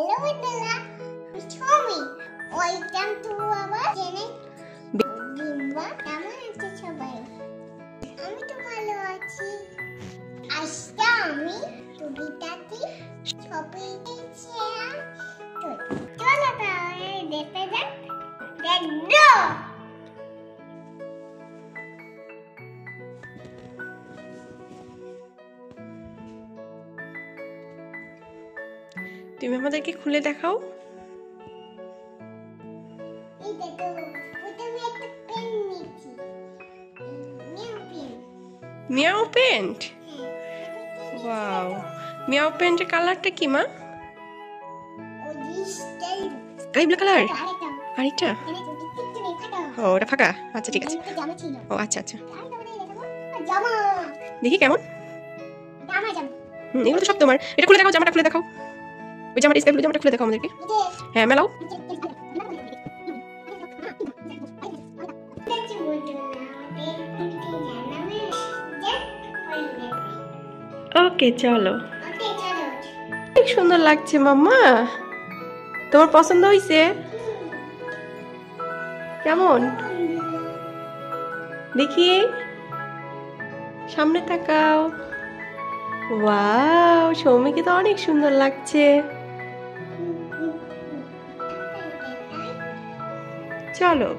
Hello Bella, show me. Welcome to our channel. Bimba, কেমন আছো সবাই? আমি তো ভালো আছি। আজকে আমি টুবিটাতে ছবি দিয়েছিলাম। চলো তাহলে দেখতে যাক। দেখো। তুমি আমাদেরকে খুলে দেখাও। এই দেখো, প্রথমে একটা পেন নিয়েছি। New pen. Meow paint. Wow, meow পেন্টের কালারটা কি মা? Sky blue colour. আরেকটা? ও, ওটা ফাঁকা। আচ্ছা ঠিক আছে। ও আচ্ছা আচ্ছা। দেখি কেমন? এগুলো তো সব তোমার। এটা খুলে দেখাও, জামাটা খুলে দেখাও। ওই জামাটা, স্কাই ব্লু জামাটা খুলে দেখাও আমাদেরকে। হ্যাঁ, মেলাও। ওকে চলো। অনেক সুন্দর লাগছে মাম্মা। তোমার পছন্দ হয়েছে? কেমন দেখি, সামনে তাকাও। ওয়াও, সৌমিকে তো অনেক সুন্দর লাগছে। চলো।